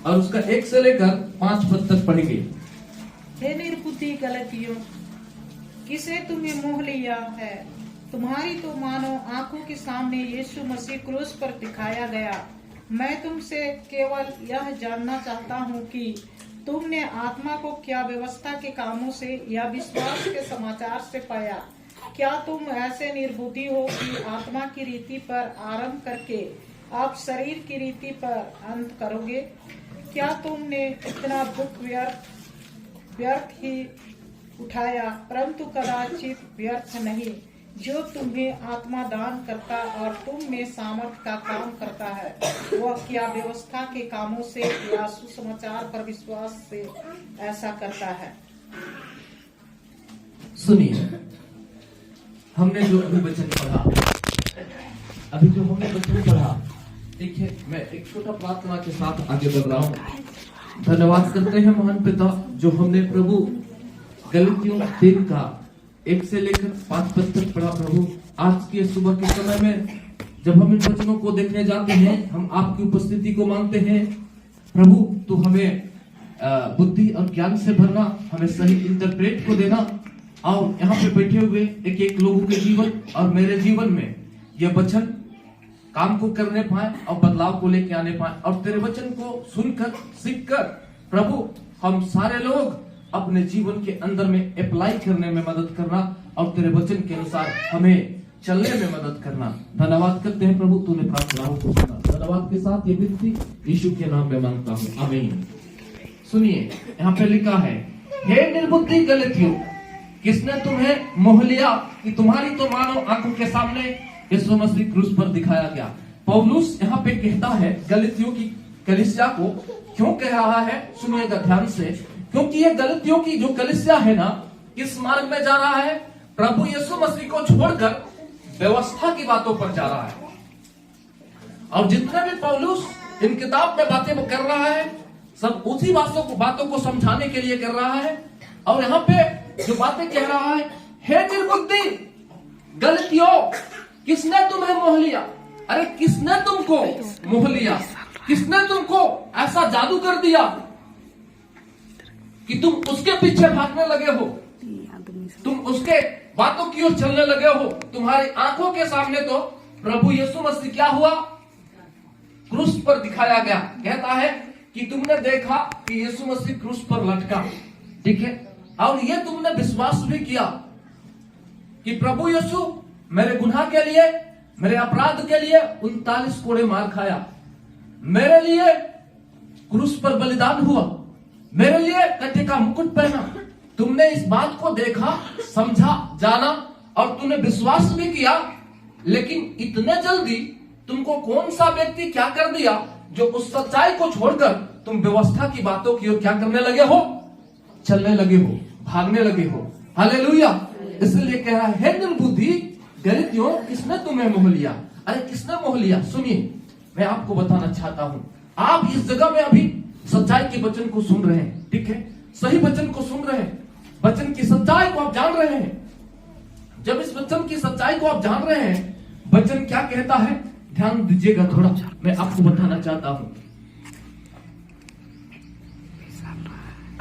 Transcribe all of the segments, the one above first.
और उसका 1 से लेकर 5 पद तक पढ़ेंगे। हे निर्बुद्धि गलतियों, किसे तुमने मोह लिया है? तुम्हारी तो मानो आंखों के सामने यीशु मसीह क्रूस पर दिखाया गया। मैं तुमसे केवल यह जानना चाहता हूँ कि तुमने आत्मा को क्या व्यवस्था के कामों से या विश्वास के समाचार से पाया? क्या तुम ऐसे निर्बुद्धि हो कि आत्मा की रीति पर आरंभ करके आप शरीर की रीति पर अंत करोगे? क्या तुमने इतना दुख व्यर्थ ही उठाया, परंतु कदाचित व्यर्थ नहीं, जो तुम्हें आत्मा दान करता और तुम में सामर्थ का काम करता है, वह क्या व्यवस्था के कामों से या सुसमाचार पर विश्वास से ऐसा करता है? सुनिए, हमने जो अभी वचन पढ़ा, देखिए, मैं एक छोटा प्रार्थना के साथ आगे बढ़ रहा हूँ। धन्यवाद करते हैं महान पिता, जो हमने प्रभु गलतियों 3 का 1 से लेकर 5 पद तक पढ़ा। प्रभु, आज के सुबह के समय में जब हम इन वचनों को देखने जाते हैं, हम आपकी उपस्थिति को मांगते हैं। प्रभु, तो हमें बुद्धि और ज्ञान से भरना, हमें सही इंटरप्रेट को देना, और यहाँ पे बैठे हुए एक एक लोगों के जीवन और मेरे जीवन में यह वचन काम को करने पाए और बदलाव को लेके आने पाए, और तेरे वचन को सुनकर सीखकर प्रभु हम सारे लोग अपने जीवन के अंदर में अप्लाई करने में मदद करना, और तेरे वचन के अनुसार हमें चलने में मदद करना। धन्यवाद करते हैं प्रभु, तूने प्रार्थनाओं को सुना। धन्यवाद के साथ ये विनती यीशु के नाम में मांगता हूँ, आमीन। सुनिए, यहाँ पे लिखा है, हे निर्बुद्धि गलतियों, किसने तुम्हें मोह लिया कि तुम्हारी तो मानो आंखों के सामने यीशु मसीह क्रूस पर दिखाया गया। पौलुस यहाँ पे कहता है गलतियों की कलीसिया को, क्यों कह रहा है सुनिएगा ध्यान से, क्योंकि ये गलतियों की जो कलीसिया है ना, किस मार्ग में जा रहा है? प्रभु यीशु मसीह को छोड़कर व्यवस्था की बातों पर जा रहा है। और जितने भी पौलुस इन किताब में बातें कर रहा है, सब उसी बातों को समझाने के लिए कर रहा है। और यहाँ पे जो बातें कह रहा है, हे निर्बुद्धि गलतियों, किसने तुम्हें मोह लिया? अरे किसने तुमको मोह लिया? किसने तुमको ऐसा जादू कर दिया कि तुम उसके पीछे भागने लगे हो, तुम उसके बातों की ओर चलने लगे हो? तुम्हारी आंखों के सामने तो प्रभु यीशु मसीह क्या हुआ? क्रूस पर दिखाया गया। कहता है कि तुमने देखा कि यीशु मसीह क्रूस पर लटका, ठीक है, और ये तुमने विश्वास भी किया कि प्रभु यीशु मेरे गुनाह के लिए, मेरे अपराध के लिए 39 कोड़े मार खाया, मेरे लिए क्रूस पर बलिदान हुआ, मेरे लिए कटे का मुकुट पहना। तुमने इस बात को देखा, समझा, जाना, और तुमने विश्वास भी किया। लेकिन इतने जल्दी तुमको कौन सा व्यक्ति क्या कर दिया, जो उस सच्चाई को छोड़कर तुम व्यवस्था की बातों की ओर क्या करने लगे हो? चलने लगे हो, भागने लगे हो। हालेलुया। इसलिए कह रहा है, हे निर्बुद्धि गलतियों, किसने तुम्हें मोह लिया? अरे किसने मोह लिया? सुनिए, मैं आपको बताना चाहता हूं, आप इस जगह में अभी सच्चाई के वचन को सुन रहे हैं, ठीक है, सही वचन को सुन रहे हैं, वचन की सच्चाई को आप जान रहे हैं। जब इस वचन की सच्चाई को आप जान रहे हैं, वचन क्या कहता है, ध्यान दीजिएगा थोड़ा, मैं आपको बताना चाहता हूं।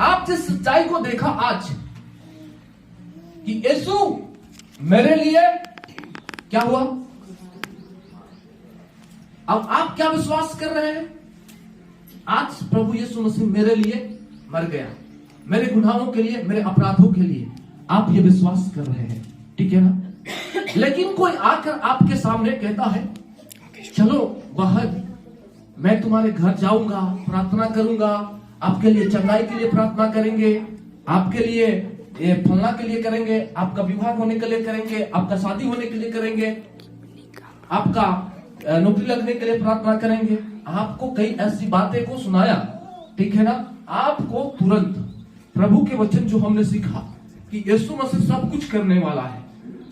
आप जिस सच्चाई को देखा आज कि यीशु मेरे लिए क्या हुआ, अब आप क्या विश्वास कर रहे हैं? आज प्रभु यीशु मसीह मेरे लिए मर गया, मेरे गुनाहों के लिए, मेरे अपराधों के लिए, आप ये विश्वास कर रहे हैं, ठीक है ना? लेकिन कोई आकर आपके सामने कहता है, चलो बाहर, मैं तुम्हारे घर जाऊंगा, प्रार्थना करूंगा, आपके लिए चंगाई के लिए प्रार्थना करेंगे, आपके लिए ये फलना के लिए करेंगे, आपका विवाह होने के लिए करेंगे, आपका शादी होने के लिए करेंगे, आपका नौकरी लगने के लिए प्रार्थना करेंगे। आपको कई ऐसी बातें को सुनाया, ठीक है ना? आपको तुरंत प्रभु के वचन जो हमने सीखा कि यीशु मसीह सब कुछ करने वाला है,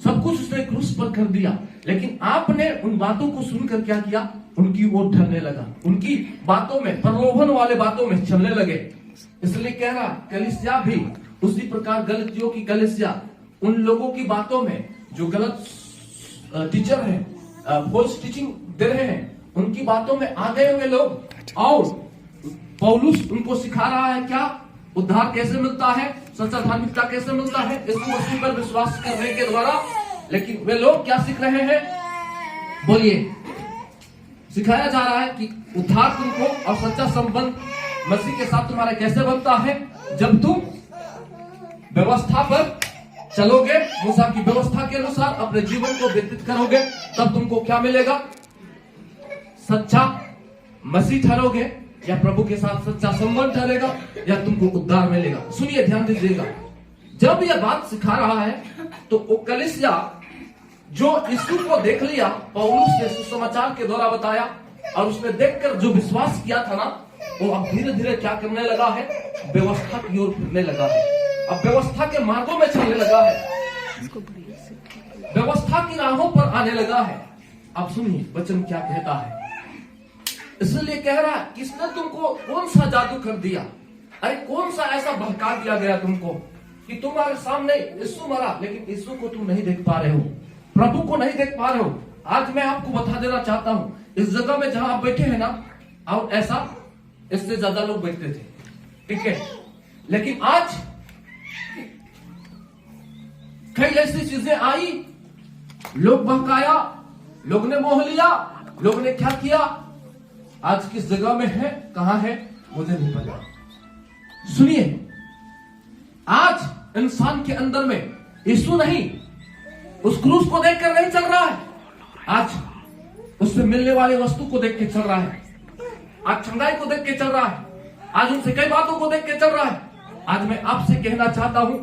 सब कुछ उसने क्रूस पर कर दिया, लेकिन आपने उन बातों को सुनकर क्या किया? उनकी ओर ढलने लगा, उनकी बातों में, प्रलोभन वाले बातों में चलने लगे। इसलिए कह रहा, कलीसिया भी उसी प्रकार, गलतियों की कलीसिया उन लोगों की बातों में जो गलत टीचर है, फॉल्स टीचिंग दे रहे हैं, उनकी बातों में आ गए हुए लोग, और पौलुस उनको सिखा रहा है क्या, उद्धार कैसे मिलता है, सच्चा धार्मिकता कैसे मिलता है, यीशु मसीह पर विश्वास करने के द्वारा। लेकिन वे लोग क्या सीख रहे हैं, बोलिए। सिखाया जा रहा है कि उद्धार तुमको और सच्चा संबंध मसीह के साथ तुम्हारा कैसे बनता है, जब तुम व्यवस्था पर चलोगे, मूसा की व्यवस्था के अनुसार अपने जीवन को व्यतीत करोगे, तब तुमको क्या मिलेगा, सच्चा मसीह ठहरोगे, या प्रभु के साथ सच्चा संबंध ठहरेगा, या तुमको उद्धार मिलेगा। सुनिए, ध्यान दीजिएगा, जब यह बात सिखा रहा है तो वो कलीसिया जो यीशु को देख लिया, पौलुस ने सुसमाचार के द्वारा बताया, और उसने देखकर जो विश्वास किया था ना, वो अब धीरे धीरे क्या करने लगा है, व्यवस्था की ओर फिरने लगा है, अब व्यवस्था के मार्गों में चलने लगा है, व्यवस्था की राहों पर आने लगा है। अब सुनिए वचन क्या कहता है, इसलिए कह रहा है, किसने तुमको कौन सा जादू कर दिया, अरे कौन सा ऐसा बहका दिया गया तुमको कि तुम्हारे सामने यीशु मरा, लेकिन यीशु को तुम नहीं देख पा रहे हो, प्रभु को नहीं देख पा रहे हो। आज मैं आपको बता देना चाहता हूं, इस जगह में जहां आप बैठे हैं ना, और ऐसा इससे ज्यादा लोग बैठते थे, ठीक है, लेकिन आज कई ऐसी चीजें आई, लोग बहकाया, लोग ने मोह लिया, लोग ने क्या किया, आज किस जगह में है, कहां है, मुझे नहीं पता। सुनिए, आज इंसान के अंदर में यीशु नहीं, उस क्रूस को देखकर नहीं चल रहा है, आज उससे मिलने वाले वस्तु को देख के चल रहा है, आज चंगाई को देख के चल रहा है, आज उनसे कई बातों को देख के चल रहा है। आज मैं आपसे कहना चाहता हूं,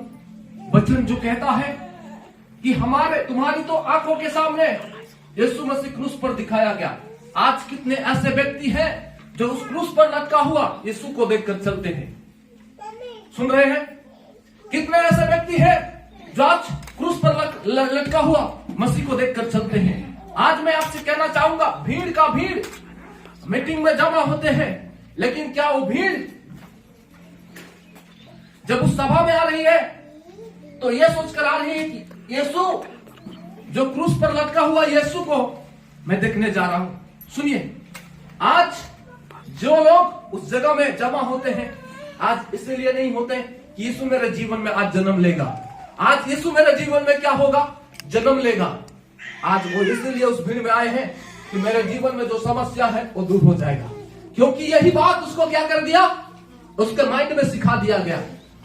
वचन जो कहता है कि तुम्हारी तो आंखों के सामने यीशु मसीह क्रूस पर दिखाया गया। आज कितने ऐसे व्यक्ति हैं जो उस क्रूस पर लटका हुआ यीशु को देखकर चलते हैं, सुन रहे हैं, कितने ऐसे व्यक्ति हैं जो आज क्रूस पर लटका हुआ मसीह को देखकर चलते हैं। आज मैं आपसे कहना चाहूंगा, भीड़ का भीड़ मीटिंग में जमा होते हैं, लेकिन क्या वो भीड़ जब उस सभा में आ रही है तो यह सोचकर आ रही है कि यीशु जो क्रूस पर लटका हुआ यीशु को मैं देखने जा रहा हूं। सुनिए, आज जो लोग उस जगह में जमा होते हैं, आज इसलिए नहीं होते कि यीशु मेरे जीवन में आज जन्म लेगा, आज यीशु मेरे जीवन में क्या होगा, जन्म लेगा। आज वो इसलिए उस भीड़ में आए हैं कि मेरे जीवन में जो समस्या है वो दूर हो जाएगा, क्योंकि यही बात उसको क्या कर दिया, उसके माइंड में सिखा दिया गया,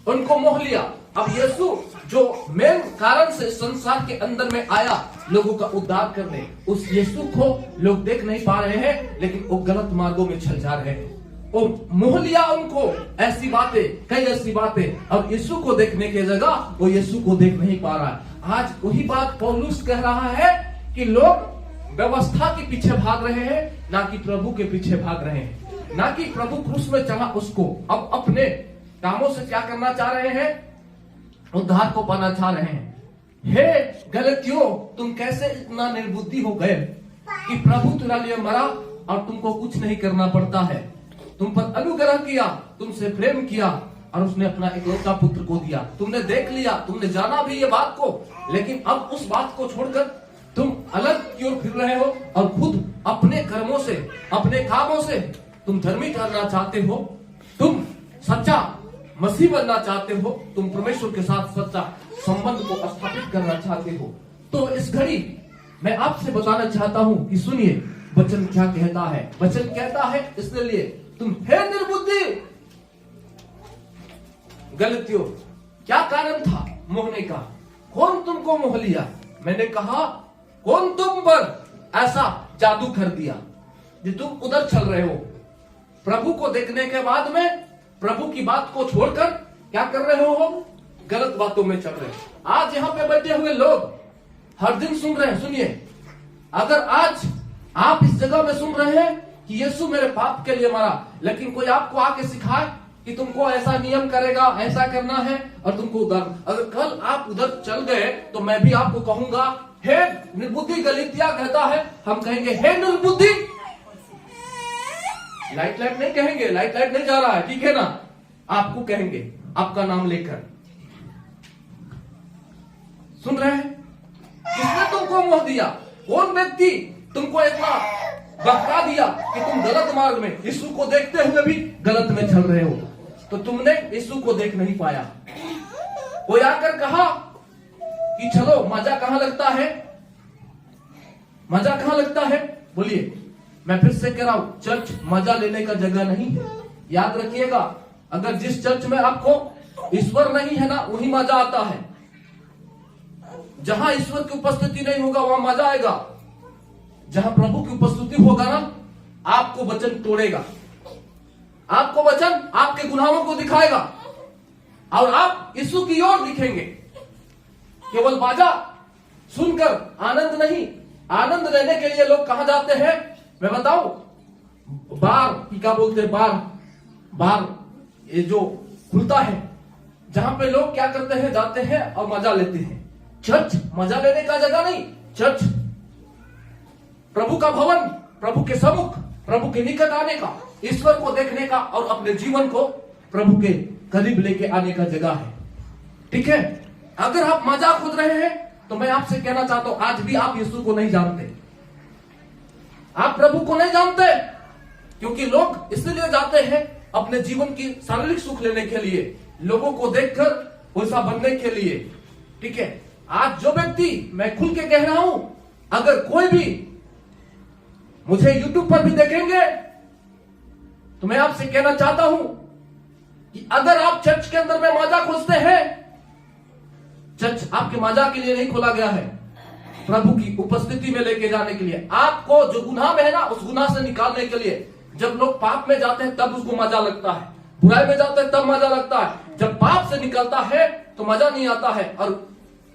उनको मोह लिया। अब यीशु जो मेन कारण से संसार के अंदर में आया लोगों का उद्धार करने, उस यीशु को लोग देख नहीं पा रहे हैं, लेकिन वो गलत मार्गों में चल जा रहे हैं। वो मोह लिया उनको ऐसी बातें, कई ऐसी बातें। अब यीशु को देखने की जगह वो यीशु को देख नहीं पा रहा है। आज वही बात पौलुस कह रहा है कि लोग व्यवस्था के पीछे भाग रहे हैं, ना कि प्रभु के पीछे भाग रहे हैं, ना कि प्रभु क्रूस में चला उसको अब अपने कामों से क्या करना चाह रहे हैं, उद्धार को पाना चाह रहे हैं। हे गलतियों, तुम कैसे इतना निर्बुद्धि हो गए कि प्रभु तुम्हारे लिए मरा और तुमको कुछ नहीं करना पड़ता है, तुम पर अनुग्रह किया, तुमसे प्रेम किया और उसने अपना इकलौता पुत्र को दिया। तुमने देख लिया, तुमने जाना भी ये बात को, लेकिन अब उस बात को छोड़कर तुम अलग की ओर फिर रहे हो और खुद अपने कर्मों से, अपने कामों से तुम धर्मी करना चाहते हो, तुम सच्चा मसीह बनना चाहते हो, तुम परमेश्वर के साथ सच्चा संबंध को स्थापित करना चाहते हो। तो इस घड़ी मैं आपसे बताना चाहता हूं कि सुनिए वचन क्या कहता है। वचन कहता है, इसलिए तुम हे निर्बुद्धि गलतियों, क्या कारण था मोहने का, कौन तुमको मोह लिया, मैंने कहा कौन तुम पर ऐसा जादू कर दिया जो तुम उधर चल रहे हो, प्रभु को देखने के बाद में प्रभु की बात को छोड़कर क्या कर रहे हो, गलत बातों में चल रहे हो। आज यहाँ पे बैठे हुए लोग हर दिन सुन रहे हैं। सुनिए, अगर आज आप इस जगह में सुन रहे हैं कि यीशु मेरे पाप के लिए मरा, लेकिन कोई आपको आके सिखाए कि तुमको ऐसा नियम करेगा, ऐसा करना है और तुमको उधर, अगर कल आप उधर चल गए तो मैं भी आपको कहूंगा हे निर्बुद्धि गलीतिया कहता है, हम कहेंगे हे निर्बुद्धि। लाइट नहीं कहेंगे, लाइट नहीं जा रहा है, ठीक है ना, आपको कहेंगे आपका नाम लेकर। सुन रहे हैं, किसने तुमको मोह दिया, कौन व्यक्ति तुमको इतना बहका दिया कि तुम गलत मार्ग में, यीशु को देखते हुए भी गलत में चल रहे हो, तो तुमने यीशु को देख नहीं पाया। कोई आकर कहा कि चलो मजा कहां लगता है, मजा कहां लगता है, बोलिए। मैं फिर से कह रहा हूं, चर्च मजा लेने का जगह नहीं है। याद रखिएगा, अगर जिस चर्च में आपको ईश्वर नहीं है ना, वही मजा आता है। जहां ईश्वर की उपस्थिति नहीं होगा वहां मजा आएगा। जहां प्रभु की उपस्थिति होगा ना, आपको वचन तोड़ेगा, आपको वचन आपके गुनाहों को दिखाएगा और आप यीशु की ओर दिखेंगे। केवल बाजा सुनकर आनंद नहीं, आनंद लेने के लिए लोग कहां जाते हैं मैं बताऊं? बार की क्या बोलते हैं, बार ये जो खुलता है, जहां पे लोग क्या करते हैं, जाते हैं और मजा लेते हैं। चर्च मजा लेने का जगह नहीं, चर्च प्रभु का भवन, प्रभु के सम्मुख, प्रभु के निकट आने का, ईश्वर को देखने का और अपने जीवन को प्रभु के करीब लेके आने का जगह है। ठीक है, अगर आप मजा खोज रहे हैं तो मैं आपसे कहना चाहता हूं, आज भी आप यीशु को नहीं जानते, आप प्रभु को नहीं जानते, क्योंकि लोग इसलिए जाते हैं अपने जीवन की शारीरिक सुख लेने के लिए, लोगों को देखकर वैसा बनने के लिए। ठीक है, आज जो व्यक्ति, मैं खुल के कह रहा हूं, अगर कोई भी मुझे YouTube पर भी देखेंगे तो मैं आपसे कहना चाहता हूं कि अगर आप चर्च के अंदर में मजा खोजते हैं, चर्च आपके मजा के लिए नहीं खोला गया है, प्रभु की उपस्थिति में लेके जाने के लिए। आपको जो गुनाह में है ना, उस गुनाह से निकालने के लिए। जब लोग पाप में जाते हैं तब उसको मजा लगता है, बुराई में जाते हैं तब मजा लगता है। जब पाप से निकलता है तो मजा नहीं आता है। और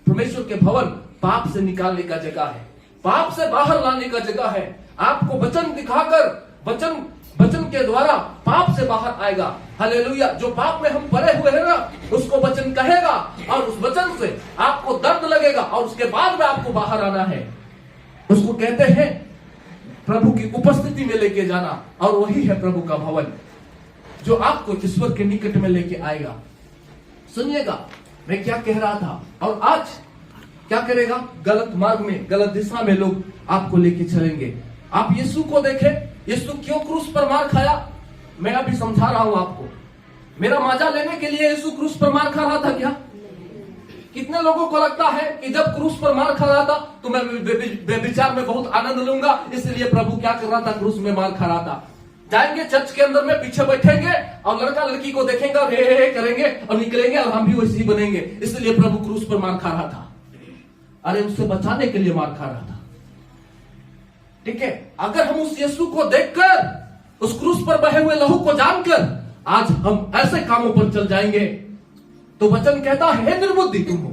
परमेश्वर के भवन पाप से निकालने का जगह है, पाप से बाहर लाने का जगह है। आपको वचन दिखाकर, वचन के द्वारा पाप से बाहर आएगा। हालेलुया। जो पाप में हम पड़े हुए हैं ना, उसको वचन कहेगा और उस वचन से आपको दर्द लगेगा और उसके बाद में आपको बाहर आना है। उसको कहते हैं प्रभु की उपस्थिति में लेके जाना, और वही है प्रभु का भवन जो आपको ईश्वर के निकट में लेके आएगा। सुनिएगा मैं क्या कह रहा था। और आज क्या करेगा, गलत मार्ग में, गलत दिशा में लोग आपको लेके चलेंगे। आप यीशु को देखें, यीशु क्यों क्रूस पर मार खाया, मैं अभी समझा रहा हूं आपको। मेरा मजा लेने के लिए यीशु क्रूस पर मार खा रहा था क्या? कितने लोगों को लगता है कि जब क्रूस पर मार खा रहा था तो मैं व्यभिचार में बहुत आनंद लूंगा, इसलिए प्रभु क्या कर रहा था, क्रूस में मार खा रहा था। जाएंगे चर्च के अंदर में, पीछे बैठेंगे और लड़का लड़की को देखेंगे और हे करेंगे और निकलेंगे और हम भी वैसे ही बनेंगे, इसलिए प्रभु क्रूस पर मार खा रहा था। अरे उससे बचाने के लिए मार खा रहा था। ठीक है, अगर हम उस यीशु को देखकर, उस क्रूस पर बहे हुए लहू को जानकर आज हम ऐसे कामों पर चल जाएंगे तो वचन कहता है, हे निर्बुद्धि तुम हो,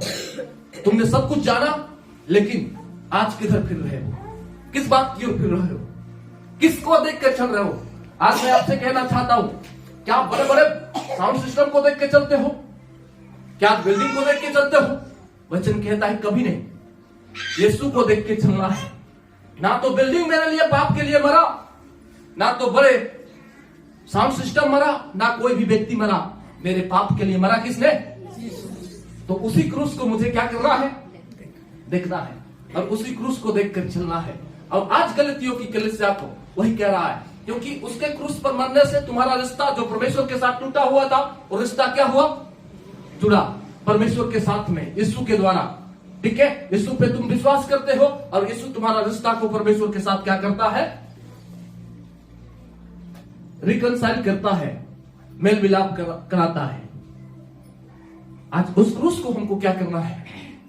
तुमने सब कुछ जाना लेकिन आज किधर फिर रहे हो, किस बात की ओर फिर रहे हो, किसको देख कर चल रहे हो। आज मैं आपसे कहना चाहता हूं, क्या आप बड़े बड़े साउंड सिस्टम को देख के चलते हो, क्या आप बिल्डिंग को देख के चलते हो? वचन कहता है कभी नहीं, यीशु को देख के चलना है। ना तो बिल्डिंग मेरे लिए पाप के लिए मरा, ना तो बड़े साउंड सिस्टम मरा, ना कोई भी व्यक्ति मरा, मेरे पाप के लिए मरा किसने? तो उसी क्रूस को मुझे क्या करना है, देखना है और उसी क्रूस को देखकर चलना है। और आज गलतियों की कलीसिया को वही कह रहा है, क्योंकि उसके क्रूस पर मरने से तुम्हारा रिश्ता जो परमेश्वर के साथ टूटा हुआ था, वो रिश्ता क्या हुआ, जुड़ा परमेश्वर के साथ में, यीशु के द्वारा। ठीक है, यीशु पे तुम विश्वास करते हो और यीशु तुम्हारा रिश्ता को परमेश्वर के साथ क्या करता है, रिकंसाइल करता है, मेल मिलाप कराता है। आज उस क्रूस को हमको क्या करना है,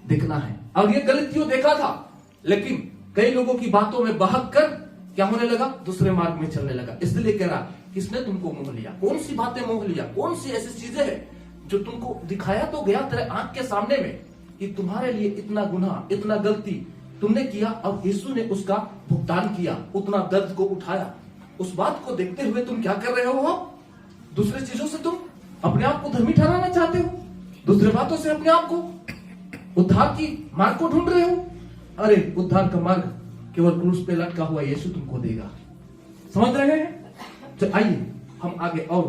देखना है। और ये गलतियों देखा था, लेकिन कई लोगों की बातों में बहक कर क्या होने लगा, दूसरे मार्ग में चलने लगा। इसलिए कह रहा, किसने तुमको मोह लिया, कौन सी बातें मोह लिया, कौन सी ऐसी चीजें हैं जो तुमको दिखाया तो गया तेरे आंख के सामने में कि तुम्हारे लिए इतना गुनाह, इतना गलती तुमने किया और यीशु ने उसका भुगतान किया, उतना दर्द को उठाया। उस बात को देखते हुए तुम क्या कर रहे हो, दूसरे चीजों से तुम अपने आप को धर्मी ठहराना चाहते हो, दूसरे बातों से अपने आप को उद्धार की मार्ग को ढूंढ रहे हो। अरे उद्धार का मार्ग केवल क्रूस पे लटका हुआ यीशु तुमको देगा। समझ रहे हैं? तो आइए हम आगे और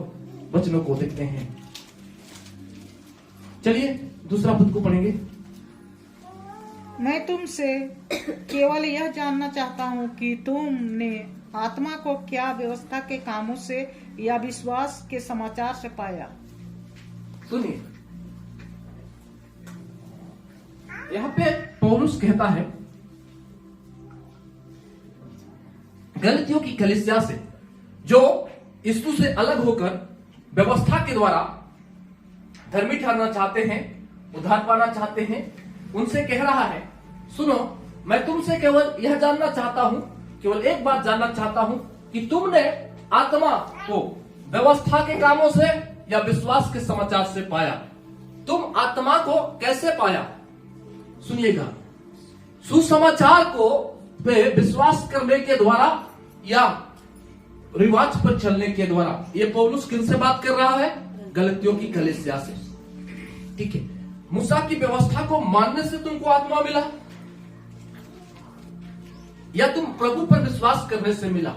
वचनों को देखते हैं। चलिए दूसरा पद को पढ़ेंगे। मैं तुमसे केवल यह जानना चाहता हूँ कि तुमने आत्मा को क्या व्यवस्था के कामों से या विश्वास के समाचार से पाया? सुनिए, यहाँ पे पौलुस कहता है गलतियों की कलीसिया से, जो यीशु से अलग होकर व्यवस्था के द्वारा धर्मी ठहरना चाहते हैं, उद्धार पाना चाहते हैं, उनसे कह रहा है, सुनो, मैं तुमसे केवल यह जानना चाहता हूं, केवल एक बात जानना चाहता हूं कि तुमने आत्मा को व्यवस्था के कामों से या विश्वास के समाचार से पाया? तुम आत्मा को कैसे पाया? सुनिएगा, सुसमाचार को पे विश्वास करने के द्वारा या रिवाज पर चलने के द्वारा। ये पौलुस किनसे बात कर रहा है? गलतियों की कलीसिया से। ठीक है, मूसा की व्यवस्था को मानने से तुमको आत्मा मिला या तुम प्रभु पर विश्वास करने से मिला?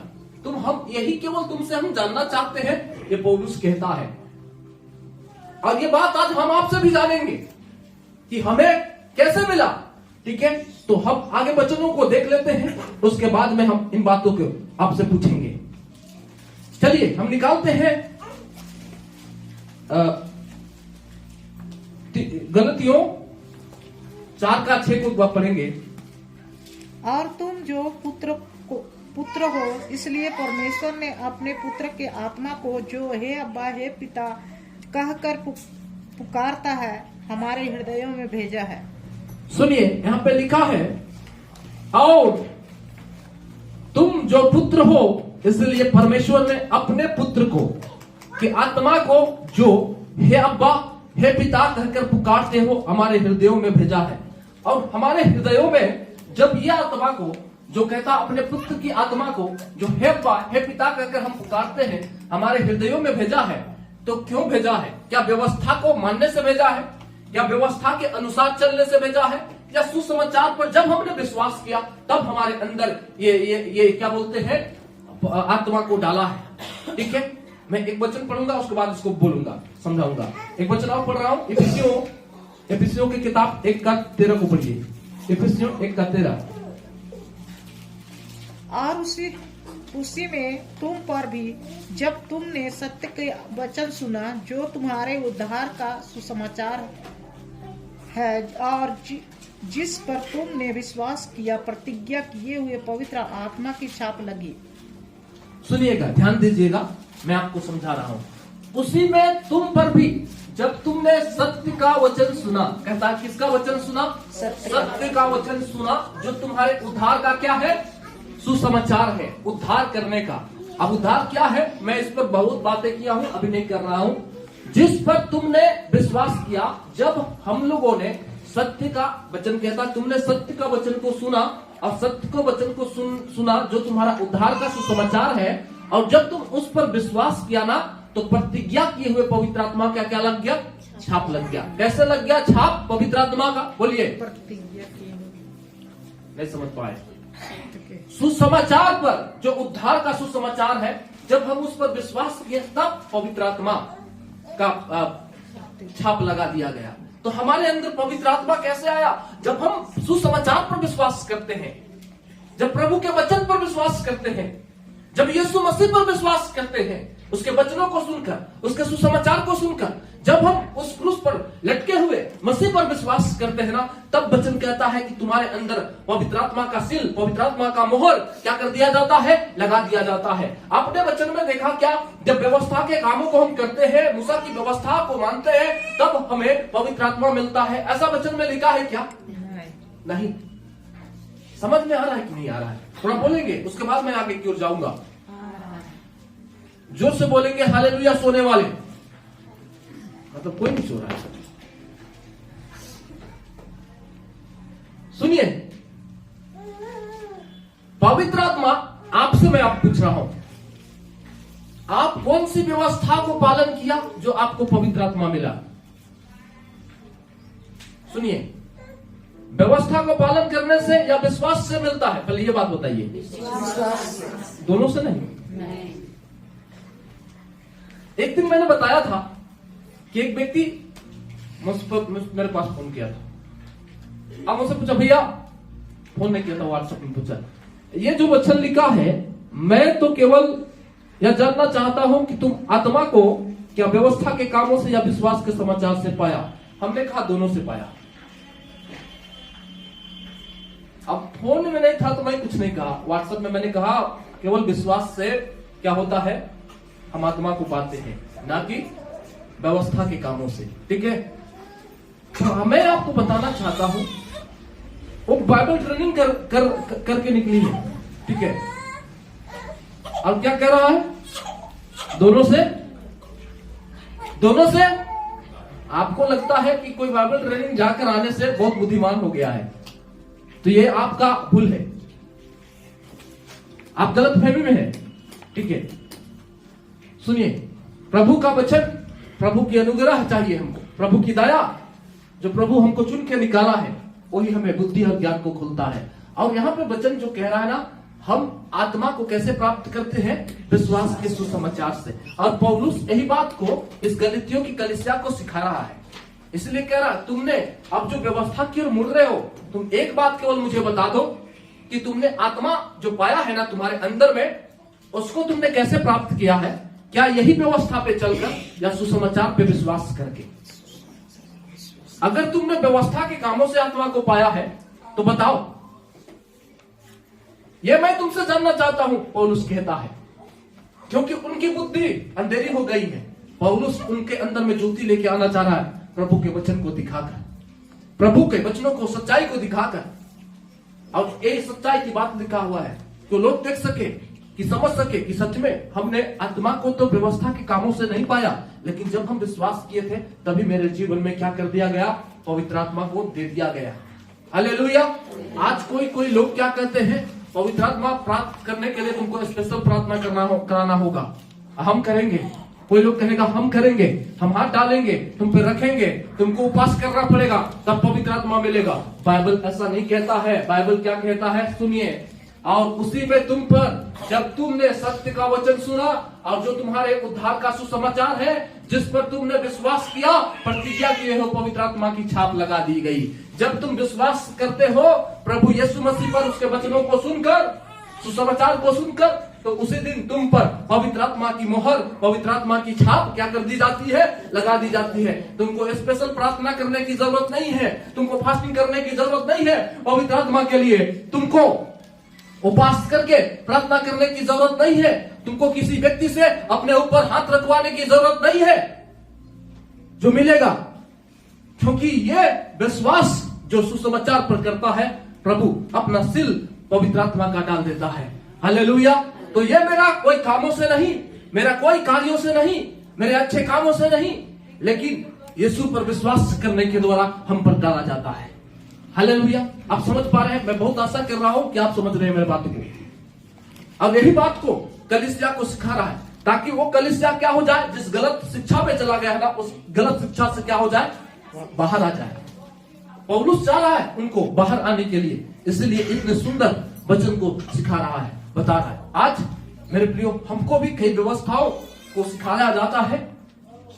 हम यही केवल तुमसे हम जानना चाहते हैं, ये पौलुस कहता है। और ये बात आज हम आपसे भी जानेंगे कि हमें कैसे मिला। ठीक है, तो हम आगे वचनों को देख लेते हैं, उसके बाद में हम इन बातों को आपसे पूछेंगे। चलिए हम निकालते हैं गलतियों 4:6 को पढ़ेंगे। और तुम जो पुत्र हो, इसलिए परमेश्वर ने अपने पुत्र के आत्मा को, जो हे अब्बा हे पिता कहकर पुकारता है, हमारे हृदयों में भेजा है। सुनिए, यहाँ पे लिखा है, और तुम जो पुत्र हो, इसलिए परमेश्वर ने अपने पुत्र को कि आत्मा को, जो हे अब्बा हे पिता कहकर पुकारते हो, हमारे हृदयों में भेजा है। और हमारे हृदयों में जब ये आत्मा को, जो कहता अपने पुत्र की आत्मा को, जो हे अब्बा हे पिता कहकर हम पुकारते हैं, हमारे हृदयों में भेजा है, तो क्यों भेजा है? क्या व्यवस्था को मानने से भेजा है, या व्यवस्था के अनुसार चलने से भेजा है, या सुसमाचार पर जब हमने विश्वास किया तब हमारे अंदर ये क्या बोलते हैं, आत्मा को डाला है? ठीक है, मैं एक वचन पढ़ूंगा, उसके बाद इसको बोलूंगा, समझाऊंगा। एक वचन और पढ़ रहा हूं, इफिसियों की किताब 1:13 को पढ़िए। इफिसियों 1:13। और उसी में तुम पर भी, जब तुमने सत्य के वचन सुना, जो तुम्हारे उद्धार का सुसमाचार है, और जिस पर तुमने विश्वास किया, प्रतिज्ञा किए हुए पवित्र आत्मा की छाप लगी। सुनिएगा, ध्यान दीजिएगा, मैं आपको समझा रहा हूं। उसी में तुम पर भी, जब तुमने सत्य का वचन सुना, कहता है किसका वचन सुना? सत्य का वचन सुना, जो तुम्हारे उद्धार का क्या है? सुसमाचार है, उद्धार करने का। अब उद्धार क्या है? मैं इस पर बहुत बातें किया हूं, अभी नहीं कर रहा हूं। जिस पर तुमने विश्वास किया, जब हम लोगों ने सत्य का वचन, कहता तुमने सत्य का वचन को सुना, और सत्य को वचन को सुना, जो तुम्हारा उद्धार का सुसमाचार है, और जब तुम उस पर विश्वास किया ना, तो प्रतिज्ञा किए हुए पवित्र आत्मा का क्या लग गया? छाप लग गया। कैसे लग गया छाप पवित्र आत्मा का? बोलिए। प्रतिज्ञा की, नहीं समझ पाए? सुसमाचार पर, जो उद्धार का सुसमाचार है, जब हम उस पर विश्वास किए, तब पवित्र आत्मा का छाप लगा दिया गया। तो हमारे अंदर पवित्र आत्मा कैसे आया? जब हम सुसमाचार पर विश्वास करते हैं, जब प्रभु के वचन पर विश्वास करते हैं, जब यीशु मसीह पर विश्वास करते हैं, उसके वचनों को सुनकर, उसके सुसमाचार को सुनकर, जब हम उस क्रूस पर लटके हुए मसीह पर विश्वास करते हैं ना, तब वचन कहता है कि तुम्हारे अंदर पवित्र आत्मा का सील, पवित्र आत्मा का मोहर क्या कर दिया जाता है? लगा दिया जाता है। आपने वचन में देखा क्या? जब व्यवस्था के कामों को हम करते हैं, मूसा की व्यवस्था को मानते हैं, तब हमें पवित्र आत्मा मिलता है। ऐसा वचन में लिखा है क्या? नहीं। समझ में आ रहा है कि नहीं आ रहा है? थोड़ा बोलेंगे, उसके बाद मैं आगे की ओर जाऊंगा। जोर से बोलेंगे हालेलुया। सोने वाले, मतलब कोई नहीं सो रहा है। सुनिए, पवित्र आत्मा आपसे मैं आप पूछ रहा हूं, आप कौन सी व्यवस्था को पालन किया जो आपको पवित्र आत्मा मिला? सुनिए, व्यवस्था को पालन करने से या विश्वास से मिलता है? पहले ये बात बताइए। दोनों से नहीं। एक दिन मैंने बताया था कि एक व्यक्ति मेरे पास फोन किया था। अब मुझसे पूछा, भैया, फोन नहीं किया था, व्हाट्सएप में पूछा, ये जो वचन लिखा है मैं तो केवल यह जानना चाहता हूं कि तुम आत्मा को क्या व्यवस्था के कामों से या विश्वास के समाचार से पाया। हमने कहा दोनों से पाया। अब फोन में नहीं था तो मैं कुछ नहीं कहा, व्हाट्सएप में मैंने कहा केवल विश्वास से क्या होता है, हम आत्मा को पाते हैं, ना कि व्यवस्था के कामों से। ठीक है, तो मैं आपको बताना चाहता हूं, वो बाइबल ट्रेनिंग करके निकली है। ठीक है, अब क्या कह रहा है, दोनों से आपको लगता है कि कोई बाइबल ट्रेनिंग जाकर आने से बहुत बुद्धिमान हो गया है, तो ये आपका भूल है, आप गलत फहमी में है। ठीक है, सुनिए, प्रभु का वचन, प्रभु की अनुग्रह चाहिए हमको, प्रभु की दया, जो प्रभु हमको चुन के निकाला है वही हमें बुद्धि और ज्ञान को खोलता है। और यहाँ पे वचन जो कह रहा है ना, हम आत्मा को कैसे प्राप्त करते हैं, विश्वास के सुसमाचार से। और पौलुस यही बात को इस गलतियों की कलीसिया को सिखा रहा है, इसलिए कह रहा, तुमने अब जो व्यवस्था की ओर मुड़ रहे हो, तुम एक बात केवल मुझे बता दो कि तुमने आत्मा जो पाया है ना तुम्हारे अंदर में, उसको तुमने कैसे प्राप्त किया है। क्या यही व्यवस्था पे चलकर या सुसमाचार पे विश्वास करके? अगर तुमने व्यवस्था के कामों से आत्मा को पाया है तो बताओ। यह मैं तुमसे जानना चाहता हूं, पौलुस कहता है, क्योंकि उनकी बुद्धि अंधेरी हो गई है। पौलुस उनके अंदर में ज्योति लेके आना चाह रहा है, प्रभु के वचन को दिखाकर, प्रभु के वचनों को, सच्चाई को दिखाकर। और ये सच्चाई की बात लिखा हुआ है तो लोग देख सके, कि समझ सके कि सच में हमने आत्मा को तो व्यवस्था के कामों से नहीं पाया, लेकिन जब हम विश्वास किए थे तभी मेरे जीवन में क्या कर दिया गया, पवित्र आत्मा को दे दिया गया। हालेलुया। आज कोई लोग क्या कहते हैं, पवित्र आत्मा प्राप्त करने के लिए तुमको स्पेशल प्रार्थना कराना होगा, हम करेंगे। कोई लोग कहेगा हम करेंगे, हम हाथ डालेंगे, तुम पे रखेंगे, तुमको उपवास करना पड़ेगा तब पवित्र आत्मा मिलेगा। बाइबल ऐसा नहीं कहता है। बाइबल क्या कहता है, सुनिए, और उसी में तुम पर, जब तुमने सत्य का वचन सुना और जो तुम्हारे उद्धार का सुसमाचार है, जिस पर तुमने विश्वास किया, प्रतिज्ञा किए हो, पवित्र आत्मा की छाप लगा दी गई। जब तुम विश्वास करते हो प्रभु यीशु मसीह पर, उसके वचनों को सुनकर, सुसमाचार को सुनकर, तो उसी दिन तुम पर पवित्र आत्मा की मोहर, पवित्र आत्मा की छाप क्या कर दी जाती है, लगा दी जाती है। तुमको स्पेशल प्रार्थना करने की जरूरत नहीं है, तुमको फास्टिंग करने की जरूरत नहीं है पवित्र आत्मा के लिए, तुमको उपवास करके प्रार्थना करने की जरूरत नहीं है, तुमको किसी व्यक्ति से अपने ऊपर हाथ रखवाने की जरूरत नहीं है जो मिलेगा, क्योंकि ये विश्वास जो सुसमाचार पर करता है, प्रभु अपना सिल पवित्र आत्मा का डाल देता है। हालेलुया। तो ये मेरा कोई कामों से नहीं, मेरा कोई कार्यों से नहीं, मेरे अच्छे कामों से नहीं, लेकिन यीशु पर विश्वास करने के द्वारा हम पर डाला जाता है। हालेलुया। आप समझ पा रहे हैं? मैं बहुत आशा कर रहा हूं कि आप समझ रहे हैं मेरे बातों को। अब यही बात को कलीसिया को सिखा रहा है, ताकि वो कलीसिया क्या हो जाए, जिस गलत शिक्षा पे चला गया है ना, उस गलत शिक्षा से क्या हो जाए, बाहर आ जाए। पौलुस चाह रहा है उनको बाहर आने के लिए, इसलिए इतने सुंदर वचन को सिखा रहा है, बता रहा है। आज मेरे प्रियो, हमको भी कई व्यवस्थाओं को सिखाया जाता है,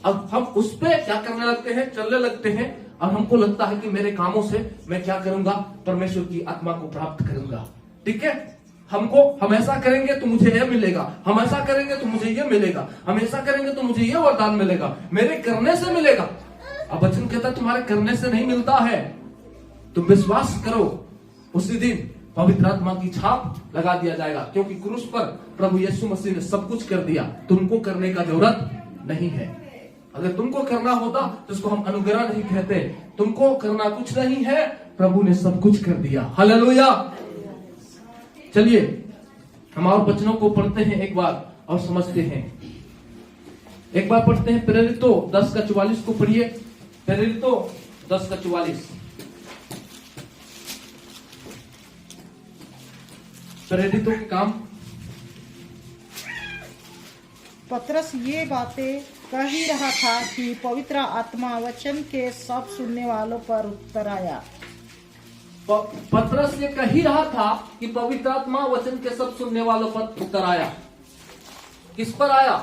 अब हम उस पे क्या करने लगते हैं, चलने लगते हैं, और हमको लगता है कि मेरे कामों से मैं क्या करूंगा, परमेश्वर की आत्मा को प्राप्त करूंगा। ठीक है, हम ऐसा करेंगे तो मुझे यह मिलेगा, हम ऐसा करेंगे तो मुझे यह मिलेगा, हम ऐसा करेंगे तो मुझे यह वरदान मिलेगा, मेरे करने से मिलेगा। अब वचन कहता है तुम्हारे करने से नहीं मिलता है, तुम विश्वास करो, उसी दिन पवित्र आत्मा की छाप लगा दिया जाएगा, क्योंकि क्रूस पर प्रभु यीशु मसीह ने सब कुछ कर दिया, तुमको करने का जरूरत नहीं है। अगर तुमको करना होता तो इसको हम अनुग्रह नहीं कहते, तुमको करना कुछ नहीं है, प्रभु ने सब कुछ कर दिया। हालेलुया। चलिए हम और वचनों को पढ़ते हैं एक बार और समझते हैं। एक बार पढ़ते हैं प्रेरितों 10:44 को पढ़िए। प्रेरितों 10:44। प्रेरितों के काम। पतरस ये बातें कह ही रहा था कि पवित्र आत्मा वचन के सब सुनने वालों पर उतर आया। पतरस ये कह ही रहा था कि पवित्र आत्मा वचन के सब सुनने वालों पर उतर आया। किस पर आया?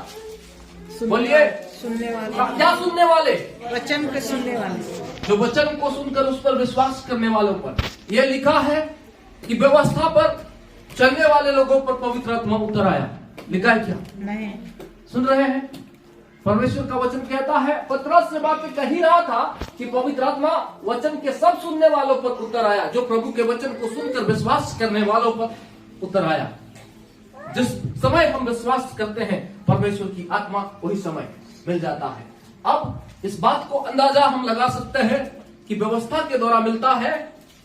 बोलिए। सुनने वाले। क्या सुनने वाले? वचन के सुनने वाले, जो वचन को सुनकर उस पर विश्वास करने वालों पर। यह लिखा है कि व्यवस्था पर चलने वाले लोगों पर पवित्र आत्मा उतर आया। लिखा है क्या? नहीं। सुन रहे हैं? परमेश्वर का वचन कहता है, पतरस से बातें कही रहा था कि पवित्र आत्मा वचन के सब सुनने वालों पर उतर आया, जो प्रभु के वचन को सुनकर विश्वास करने वालों पर उतर आया। जिस समय हम विश्वास करते हैं परमेश्वर की आत्मा, वही समय मिल जाता है। अब इस बात को अंदाजा हम लगा सकते हैं कि व्यवस्था के द्वारा मिलता है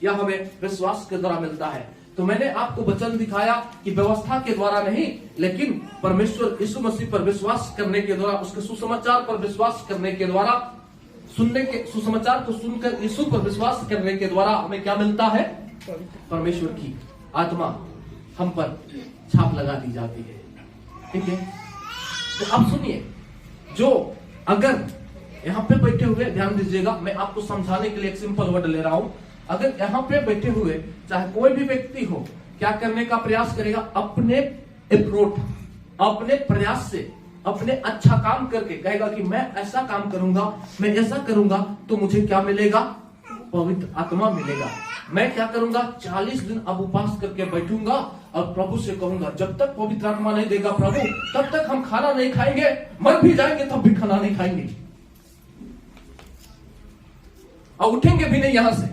या हमें विश्वास के द्वारा मिलता है। तो मैंने आपको वचन दिखाया कि व्यवस्था के द्वारा नहीं, लेकिन परमेश्वर यीशु मसीह पर विश्वास करने के द्वारा, उसके सुसमाचार पर विश्वास करने के द्वारा, सुनने के सुसमाचार को सुनकर यीशु पर विश्वास करने के द्वारा हमें क्या मिलता है? परमेश्वर की आत्मा हम पर छाप लगा दी जाती है। ठीक है, तो अब सुनिए, जो अगर यहाँ पे बैठे हुए, ध्यान दीजिएगा, मैं आपको समझाने के लिए एक सिंपल वर्ड ले रहा हूं। अगर यहाँ पे बैठे हुए चाहे कोई भी व्यक्ति हो, क्या करने का प्रयास करेगा? अपने एफर्ट, अपने प्रयास से, अपने अच्छा काम करके कहेगा कि मैं ऐसा काम करूंगा, मैं ऐसा करूंगा तो मुझे क्या मिलेगा? पवित्र आत्मा मिलेगा। मैं क्या करूंगा? 40 दिन अब उपवास करके बैठूंगा और प्रभु से कहूंगा, जब तक पवित्र आत्मा नहीं देगा प्रभु, तब तक हम खाना नहीं खाएंगे, मर भी जाएंगे तब भी खाना नहीं खाएंगे और उठेंगे भी नहीं यहां से।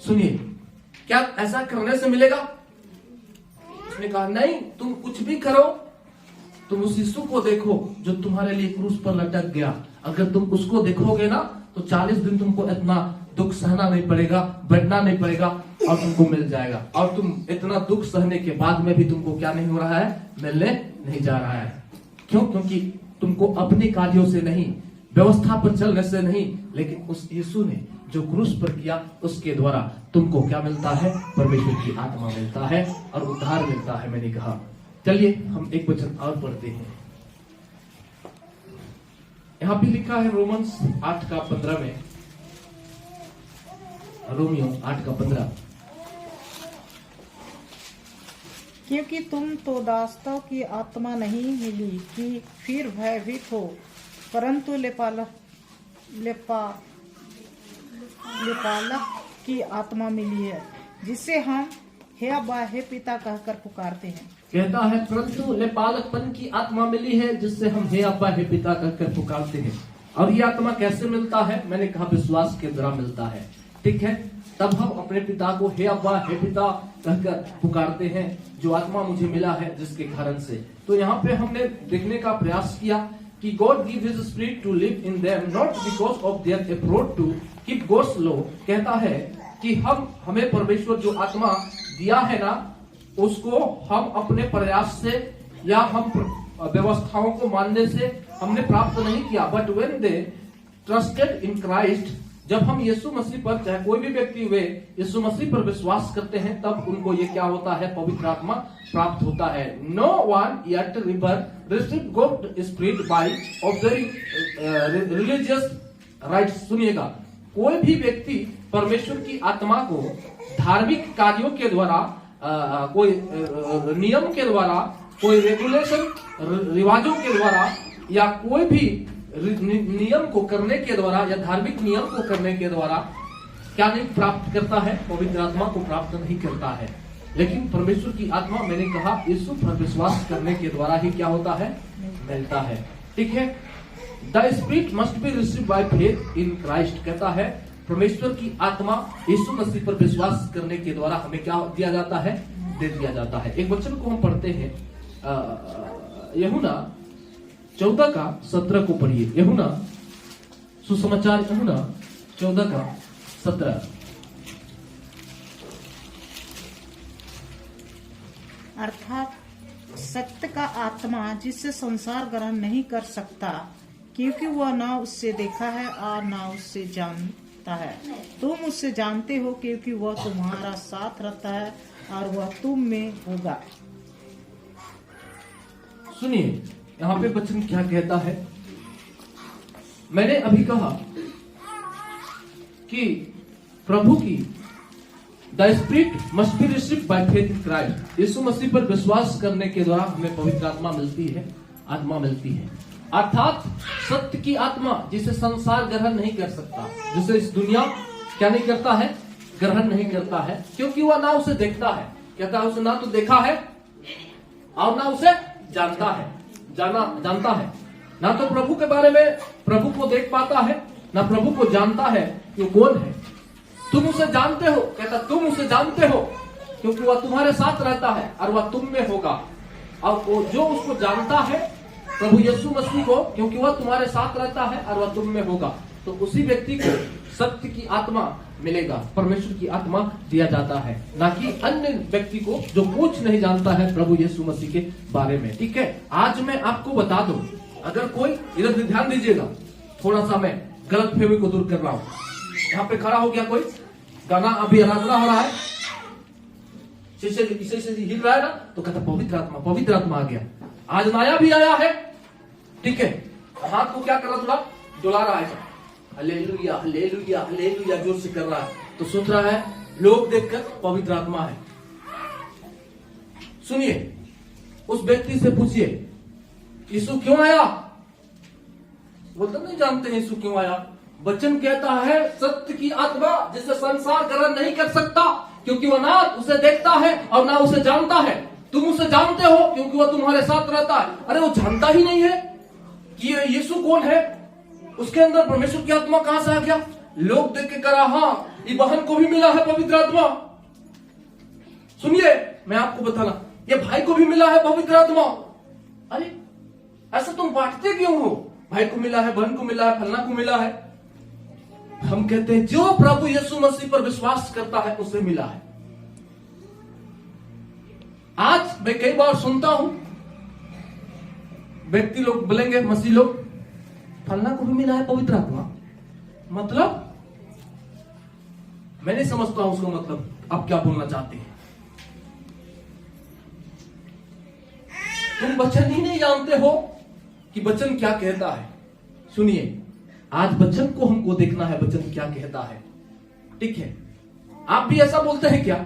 सुनिए, क्या ऐसा करने से मिलेगा? उसने कहा नहीं, तुम कुछ भी करो, तुम उस यीशु को देखो जो तुम्हारे लिए क्रूस पर लटक गया। अगर तुम उसको देखोगे ना तो 40 दिन तुमको इतना दुख सहना नहीं पड़ेगा, बैठना नहीं पड़ेगा और तुमको मिल जाएगा। और तुम इतना दुख सहने के बाद में भी तुमको क्या नहीं हो रहा है? मिलने नहीं जा रहा है। क्यों? क्योंकि तुमको अपने कार्यों से नहीं, व्यवस्था पर चलने से नहीं, लेकिन उस यीशु ने जो क्रूस पर किया उसके द्वारा तुमको क्या मिलता है? परमेश्वर की आत्मा मिलता है और उद्धार मिलता है। मैंने कहा चलिए हम एक वचन और पढ़ते हैं। यहां भी लिखा है रोमन्स 8:15 में, रोमियो 8:15, क्योंकि तुम तो दासता की आत्मा नहीं मिली कि फिर भयभीत हो, परंतु लेपालक की आत्मा मिली है, जिसे हम हे अब्बा हे पिता कहकर पुकारते हैं। कहता है परंतु लेपालकपन की आत्मा मिली है, जिससे हम हे अब्बा हे पिता कहकर पुकारते हैं। और ये आत्मा कैसे मिलता है? मैंने कहा विश्वास के द्वारा मिलता है। ठीक है, तब हम अपने पिता को हे अब्बा हे पिता कहकर पुकारते हैं, जो आत्मा मुझे मिला है जिसके कारण से। तो यहाँ पे हमने देखने का प्रयास किया कि God give his spirit to live in them not because of their effort to keep God's law. कहता है कि हमें परमेश्वर जो आत्मा दिया है ना, उसको हम अपने प्रयास से या हम व्यवस्थाओं को मानने से हमने प्राप्त नहीं किया। But when they trusted in Christ, जब हम यीशु मसीह पर, चाहे कोई भी व्यक्ति हुए, यीशु मसीह पर विश्वास करते हैं, तब उनको ये क्या होता है? पवित्र आत्मा प्राप्त होता है। No one yet receive God spirit by observing religious rites. सुनिएगा, कोई भी व्यक्ति परमेश्वर की आत्मा को धार्मिक कार्यों के द्वारा, कोई नियम के द्वारा, कोई रेगुलेशन रिवाजों के द्वारा, या कोई भी नियम को करने के द्वारा या धार्मिक नियम को करने के द्वारा क्या नहीं प्राप्त करता है? पवित्र आत्मा को प्राप्त नहीं करता है। लेकिन परमेश्वर की आत्मा, मैंने कहा, यीशु पर विश्वास करने के द्वारा ही क्या होता है? मिलता है। ठीक है, the spirit must be received by faith in Christ. कहता है परमेश्वर की आत्मा यीशु मसीह पर विश्वास करने के द्वारा हमें क्या दिया जाता है? दे दिया जाता है। एक वचन को हम पढ़ते हैं, यूहन्ना 14:17 को पढ़िए। यूहन्ना सुसमाचार, यूहन्ना 14:17। अर्थात सत्य का आत्मा, जिससे संसार ग्रहण नहीं कर सकता, क्योंकि वह ना उससे देखा है और ना उससे जानता है। तुम उससे जानते हो क्योंकि वह तुम्हारा साथ रहता है और वह तुम में होगा। सुनिए, यहाँ पे वचन क्या कहता है? मैंने अभी कहा कि प्रभु की the spirit must be received by faith in Christ. Yeshu Masih पर विश्वास करने के द्वारा हमें पवित्र आत्मा मिलती है, आत्मा मिलती है। अर्थात सत्य की आत्मा, जिसे संसार ग्रहण नहीं कर सकता, जिसे इस दुनिया क्या नहीं करता है? ग्रहण नहीं करता है, क्योंकि वह ना उसे देखता है, कहता है उसे ना तो देखा है और ना उसे जानता है, ना तो प्रभु के बारे में प्रभु को देख पाता है, ना प्रभु को जानता है कि कौन है। तुम उसे जानते हो, कहता तुम उसे जानते हो क्योंकि वह तुम्हारे साथ रहता है और वह तुम में होगा। और वो जो उसको जानता है प्रभु यीशु मसीह को, क्योंकि वह तुम्हारे साथ रहता है और वह तुम में होगा, तो उसी व्यक्ति को सत्य की आत्मा मिलेगा, परमेश्वर की आत्मा दिया जाता है, ना कि अन्य व्यक्ति को जो कुछ नहीं जानता है प्रभु यीशु मसीह के बारे में। ठीक है, आज मैं आपको बता दूं, अगर कोई इधर ध्यान दीजिएगा, थोड़ा सा मैं गलतफहमी को दूर कर रहा हूं। यहाँ पे खड़ा हो गया कोई, गाना अभी आराधना हो रहा है, इसे हिल रहा है ना, तो कहता पवित्र आत्मा आ गया। आज नया भी आया है, ठीक है, हाथ को क्या कर रहा, थोड़ा डुला रहा है, हालेलुया हालेलुया हालेलुया जोर से कर रहा है, तो सोच रहा है लोग देखकर पवित्र आत्मा है। सुनिए, उस व्यक्ति से पूछिए यीशु क्यों आया, बोलते नहीं जानते हैं यीशु क्यों आया। वचन कहता है सत्य की आत्मा जिसे संसार ग्रहण नहीं कर सकता, क्योंकि वह ना उसे देखता है और ना उसे जानता है। तुम उसे जानते हो क्योंकि वह तुम्हारे साथ रहता है। अरे वो जानता ही नहीं है कि यीशु कौन है, उसके अंदर परमेश्वर की आत्मा कहां से आ गया। लोग देख के करा, हाँ ये बहन को भी मिला है पवित्र आत्मा। सुनिए, मैं आपको बताना, ये भाई को भी मिला है पवित्र आत्मा। अरे ऐसा तुम बांटते क्यों हो, भाई को मिला है, बहन को मिला है, फलना को मिला है। हम कहते हैं जो प्रभु यीशु मसीह पर विश्वास करता है उसे मिला है। आज मैं कई बार सुनता हूं, व्यक्ति लोग बोलेंगे, मसीह लोग, फलना को भी मिला है पवित्र आत्मा। मतलब मैं नहीं समझता हूं उसका मतलब आप क्या बोलना चाहते हैं। तुम वचन ही नहीं जानते हो कि वचन क्या कहता है। सुनिए, आज वचन को हमको देखना है, वचन क्या कहता है। ठीक है, आप भी ऐसा बोलते हैं क्या?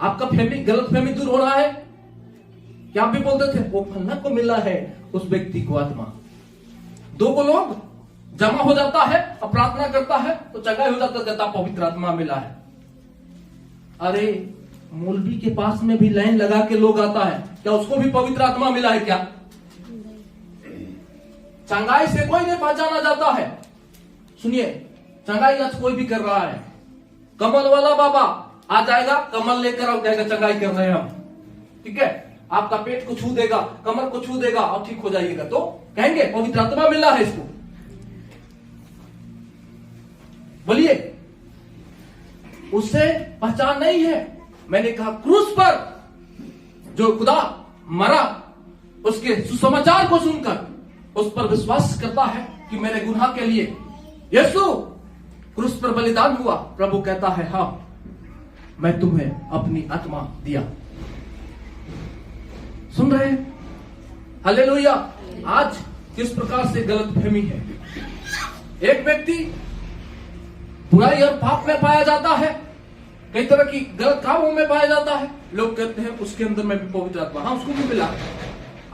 आपका गलत फहमी दूर हो रहा है क्या? आप भी बोलते थे वो फलना को मिला है उस व्यक्ति को आत्मा। दो को लोग जमा हो जाता है और प्रार्थना करता है तो जगह हो जाता, कहता पवित्र आत्मा मिला है। अरे मौलवी के पास में भी लाइन लगा के लोग आता है, क्या उसको भी पवित्र आत्मा मिला है क्या? चंगाई से कोई नहीं पहचाना जाता है। सुनिए, चंगाई आज कोई भी कर रहा है। कमल वाला बाबा आ जाएगा, कमल लेकर आ जाएगा, चंगाई कर रहे हैं हम। ठीक है, आपका पेट को छू देगा, कमर को छू देगा और ठीक हो जाइएगा, तो कहेंगे पवित्र आत्मा मिला है इसको। बोलिए, उससे पहचान नहीं है। मैंने कहा क्रूस पर जो खुदा मरा, उसके सुसमाचार को सुनकर उस पर विश्वास करता है कि मेरे गुनाह के लिए यीशु क्रूस पर बलिदान हुआ। प्रभु कहता है हाँ, मैं तुम्हें अपनी आत्मा दिया। सुन रहे हैं? हालेलुया। आज किस प्रकार से गलतफहमी है। एक व्यक्ति बुराई और पाप में पाया जाता है, कई तरह की गलत कामों में पाया जाता है। लोग कहते हैं उसके अंदर में भी पवित्र आत्मा, हाँ उसको भी मिला।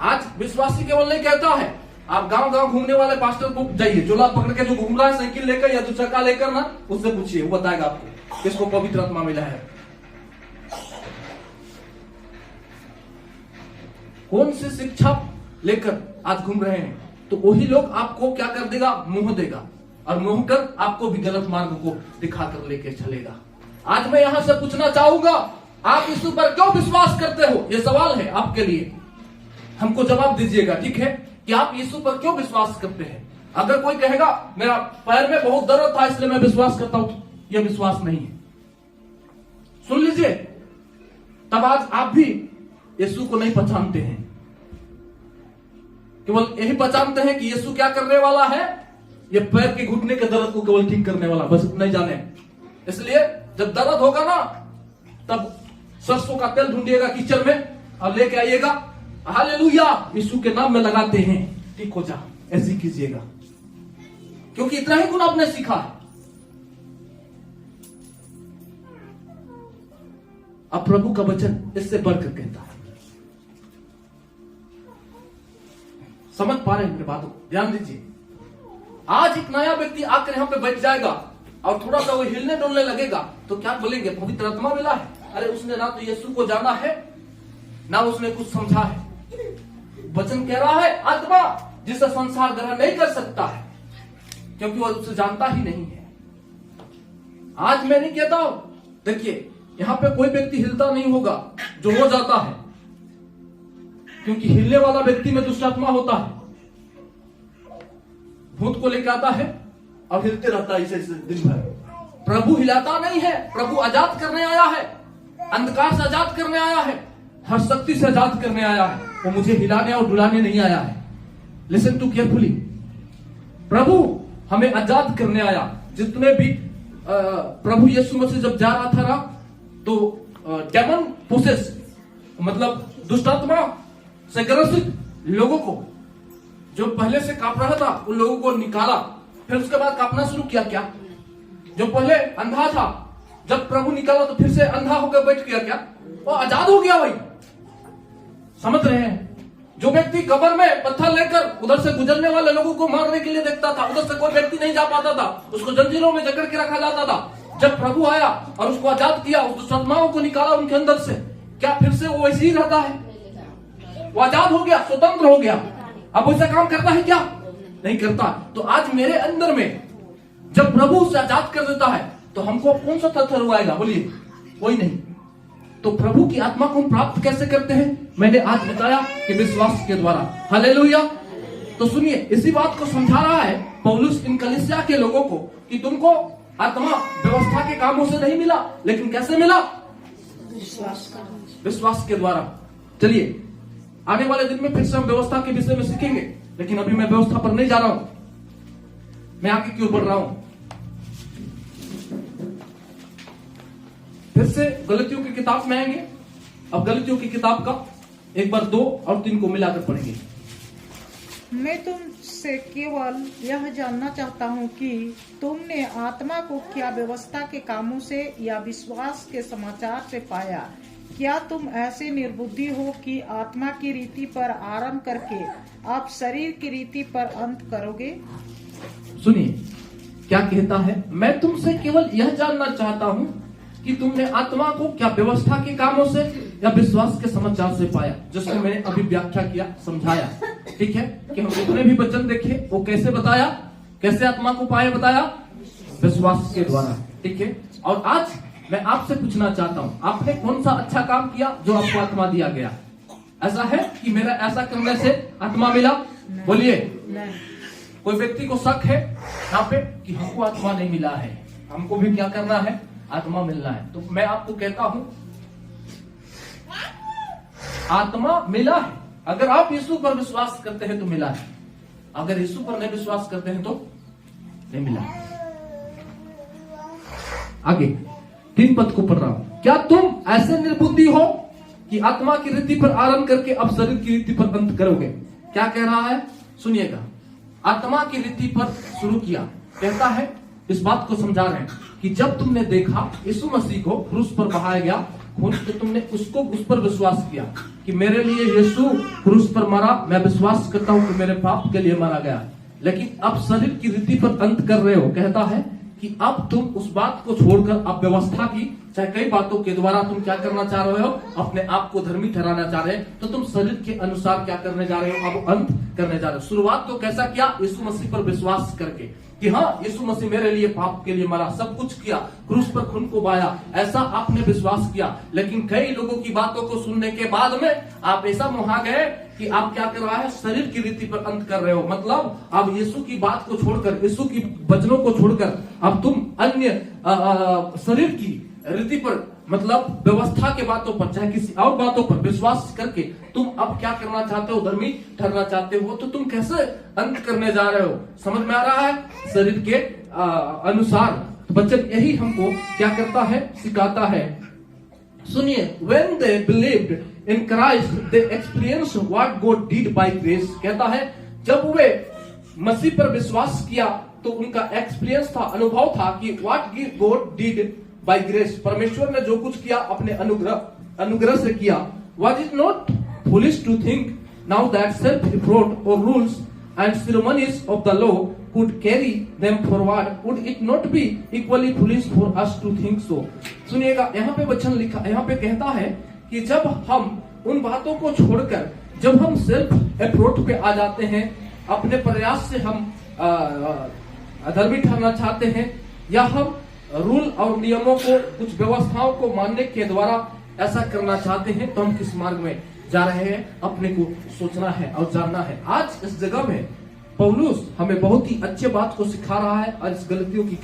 आज विश्वासी केवल नहीं कहता है, आप गांव गांव घूमने वाले पास्टर को जाइए, चोला पकड़ के जो घूम रहा है साइकिल लेकर या दुचक्का लेकर ना, उससे पूछिए, वो बताएगा आपको किसको पवित्र आत्मा मिला है। कौन सी शिक्षा लेकर आज घूम रहे हैं, तो वही लोग आपको क्या कर देगा, मुंह देगा, और मुंह कर आपको भी गलत मार्ग को दिखाकर लेकर चलेगा। आज मैं यहां से पूछना चाहूंगा, आप यीशु पर क्यों विश्वास करते हो? यह सवाल है आपके लिए, हमको जवाब दीजिएगा। ठीक है, कि आप यीशु पर क्यों विश्वास करते हैं? अगर कोई कहेगा मेरा पैर में बहुत दर्द था इसलिए मैं विश्वास करता हूं, तो यह विश्वास नहीं है। सुन लीजिए, तब आज आप भी यीशु को नहीं पहचानते हैं, केवल यही पहचानते हैं कि यीशु क्या करने वाला है, ये पैर के घुटने के दर्द को केवल ठीक करने वाला, बस नहीं जाने। इसलिए जब दर्द होगा ना, तब सरसों का तेल ढूंढिएगा किचन में और लेके आइएगा, हालेलुया यीशु के नाम में लगाते हैं, ठीक हो जा, ऐसे कीजिएगा, क्योंकि इतना ही गुण आपने सीखा है। अब प्रभु का वचन इससे बढ़कर कहता है। समझ पा रहे हैं मेरे बातों को? ध्यान दीजिए, आज एक नया व्यक्ति आकर यहां पे बैठ जाएगा, और थोड़ा सा वो हिलने डुलने लगेगा तो क्या बोलेंगे? पवित्र आत्मा मिला है। अरे उसने ना तो यीशु को जाना है, ना उसने कुछ समझा है। वचन कह रहा है आत्मा जिसे संसार ग्रहण नहीं कर सकता है, क्योंकि वह उसे जानता ही नहीं है। आज मैं नहीं कहता हूं, देखिए यहां पे कोई व्यक्ति हिलता नहीं होगा जो हो जाता है, क्योंकि हिलने वाला व्यक्ति में दुष्ट आत्मा होता है। भूत को लेकर आता है और हिलते रहता है इसे दिन भर। प्रभु हिलाता नहीं है, प्रभु आजाद करने आया है, अंधकार से आजाद करने आया है, हर शक्ति से आजाद करने आया है। वो मुझे हिलाने और डुलाने नहीं आया है। Listen to carefully. प्रभु हमें आजाद करने आया। जितने भी प्रभु यीशु मसीह जब जा रहा था ना, तो डेमन पोसेस मतलब दुष्टात्मा से ग्रसित लोगों को, जो पहले से कांप रहा था, उन लोगों को निकाला। फिर उसके बाद कांपना शुरू किया। क्या जो पहले अंधा था, जब प्रभु निकाला तो फिर से अंधा होकर बैठ गया। क्या वो आजाद हो गया? भाई समझ रहे हैं? जो व्यक्ति कब्र में पत्थर लेकर उधर से गुजरने वाले लोगों को मारने के लिए देखता था, उधर से कोई व्यक्ति नहीं जा पाता था, उसको जंजीरों में जकड़ के रखा जाता था। जब प्रभु आया और उसको आजाद किया, उस दुष्टात्माओं को निकाला उनके अंदर से, क्या फिर से वो वैसे ही रहता है? वो आजाद हो गया, स्वतंत्र हो गया। अब वैसा काम करता है क्या? नहीं करता। तो आज मेरे अंदर में जब प्रभु उसे आजाद कर देता है तो हमको कौन सा थर हुआएगा? बोलिए, कोई नहीं। तो प्रभु की आत्मा को हम प्राप्त कैसे करते हैं? मैंने आज बताया कि विश्वास के द्वारा। हालेलुया। तो सुनिए, इसी बात को समझा रहा है पौलुस इन कलीसिया के लोगों को कि तुमको आत्मा व्यवस्था के कामों से नहीं मिला, लेकिन कैसे मिला? विश्वास के द्वारा। चलिए, आने वाले दिन में फिर से हम व्यवस्था के विषय में सीखेंगे, लेकिन अभी मैं व्यवस्था पर नहीं जा रहा हूं, मैं आगे की ओर बढ़ रहा हूं। फिर से गलतियों की किताब में आएंगे। अब गलतियों की किताब का एक बार 2 और 3 को मिलाकर पढ़ेंगे। मैं तुमसे केवल यह जानना चाहता हूँ कि तुमने आत्मा को क्या व्यवस्था के कामों से या विश्वास के समाचार से पाया? क्या तुम ऐसे निर्बुद्धि हो कि आत्मा की रीति पर आरंभ करके आप शरीर की रीति पर अंत करोगे? सुनिए क्या कहता है। मैं तुमसे केवल यह जानना चाहता हूँ कि तुमने आत्मा को क्या व्यवस्था के कामों से या विश्वास के समाचार से पाया, जिसको मैंने अभी व्याख्या किया, समझाया। ठीक है कि हम जितने भी वचन देखे वो कैसे बताया, कैसे आत्मा को पाया, बताया विश्वास के द्वारा। ठीक है। और आज मैं आपसे पूछना चाहता हूँ, आपने कौन सा अच्छा काम किया जो आपको आत्मा दिया गया? ऐसा है कि मेरा ऐसा करने से आत्मा मिला? बोलिए। कोई व्यक्ति को शक है यहाँ पे कि हमको आत्मा नहीं मिला है, हमको भी क्या करना है? आत्मा मिलना है। तो मैं आपको कहता हूं आत्मा मिला है। अगर आप यीशु पर विश्वास करते हैं तो मिला है, अगर यीशु पर नहीं विश्वास करते हैं तो नहीं मिला। आगे 3 पद को पढ़ रहा हूं। क्या तुम ऐसे निर्बुद्धि हो कि आत्मा की रीति पर आरंभ करके अब शरीर की रीति पर अंत करोगे? क्या कह रहा है? सुनिएगा। आत्मा की रीति पर शुरू किया, कहता है इस बात को समझा रहे हैं कि जब तुमने देखा यीशु मसीह को क्रूस पर बहाया गया खून, तो तुमने उसको उस पर विश्वास किया कि मेरे लिए यीशु क्रूस पर मरा, मैं विश्वास करता हूं कि मेरे पाप के लिए मारा गया। लेकिन अब शरीर की रीति पर अंत कर रहे हो। कहता है कि अब तुम उस बात को छोड़कर अब व्यवस्था की चाहे कई बातों के द्वारा तुम क्या करना चाह रहे हो? अपने आप को धर्मी ठहराना चाह रहे हो। तो तुम शरीर के अनुसार क्या करने जा रहे हो? अब अंत करने जा रहे हो। शुरुआत तो कैसा किया? यीशु मसीह पर विश्वास करके कि हाँ यीशु मसीह मेरे लिए पाप के लिए मरा, सब कुछ किया, क्रूस पर खून को बहाया, ऐसा आपने विश्वास किया। लेकिन कई लोगों की बातों को सुनने के बाद में आप ऐसा मुहा गए कि आप क्या कर रहा है? शरीर की रीति पर अंत कर रहे हो। मतलब आप यीशु की बात को छोड़कर, यीशु की वचनों को छोड़कर अब तुम अन्य शरीर की रीति पर, मतलब व्यवस्था के बातों पर, चाहे किसी और बातों पर विश्वास करके तुम अब क्या करना चाहते हो? धर्मी ठहरना चाहते हो। तो तुम कैसे अंत करने जा रहे हो? समझ में आ रहा है? शरीर के अनुसार। तो वचन यही हमको क्या करता है? सिखाता है। सुनिए, when they believed in Christ, they experienced what God did by grace। कहता है जब वे मसीह पर विश्वास किया तो उनका एक्सपीरियंस था, अनुभव था कि what God did by grace, परमेश्वर ने जो कुछ किया अपने अनुग्रह से किया। Was it not foolish to think now that self-effort or rules and ceremonies of the law could carry them forward, would it not be equally foolish for us to think so? सुनिएगा, यहाँ पे वचन लिखा, यहाँ पे कहता है कि जब हम उन बातों को छोड़कर, जब हम सेल्फ अप्रोच पे आ जाते हैं, अपने प्रयास से हम अधर्मी ठहरना चाहते हैं, या हम रूल और नियमों को, कुछ व्यवस्थाओं को मानने के द्वारा ऐसा करना चाहते हैं, तो हम किस मार्ग में जा रहे हैं, अपने को सोचना है और जानना है। आज इस जगह में पौलुस हमें बहुत ही अच्छे बात को सिखा रहा है और इस गलतियों की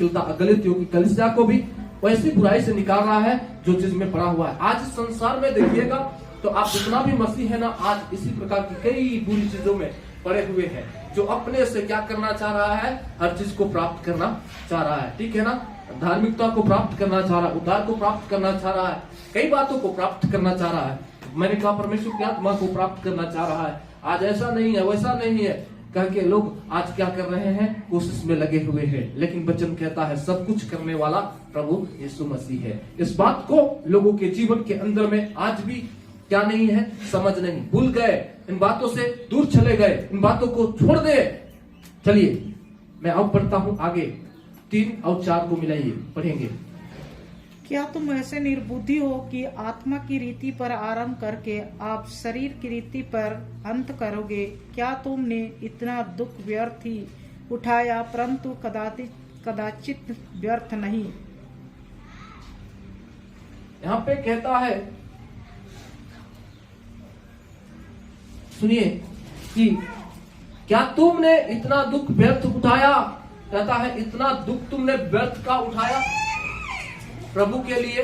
कलीसिया को भी वैसी बुराई से निकाल रहा है जो चीज में पड़ा हुआ है। आज इस संसार में देखिएगा तो आप जितना भी मसीह है ना, आज इसी प्रकार की कई बुरी चीजों में पड़े हुए हैं, जो अपने से क्या करना चाह रहा है, हर चीज को प्राप्त करना चाह रहा है, ठीक है ना, धार्मिकता को प्राप्त करना चाह रहा है, उद्धार को प्राप्त करना चाह रहा है, कई बातों को प्राप्त करना चाह रहा है। मैंने कहा परमेश्वर की आत्मा को प्राप्त करना चाह रहा है। आज ऐसा नहीं है, वैसा नहीं है कह के लोग आज क्या कर रहे हैं, कोशिश में लगे हुए हैं, लेकिन वचन कहता है सब कुछ करने वाला प्रभु यीशु मसीह है। इस बात को लोगों के जीवन के अंदर में आज भी क्या नहीं है, समझ नहीं, भूल गए, इन बातों से दूर चले गए, इन बातों को छोड़ दे। चलिए मैं अब पढ़ता हूं आगे, 3 और 4 को मिलाइए, पढ़ेंगे। क्या तुम ऐसे निर्बुद्धि हो कि आत्मा की रीति पर आरंभ करके आप शरीर की रीति पर अंत करोगे? क्या तुमने इतना दुख व्यर्थ ही उठाया, परंतु कदाचित व्यर्थ नहीं। यहाँ पे कहता है, सुनिए, कि क्या तुमने इतना दुख व्यर्थ उठाया, कहता है इतना दुख तुमने व्यर्थ का उठाया प्रभु के लिए,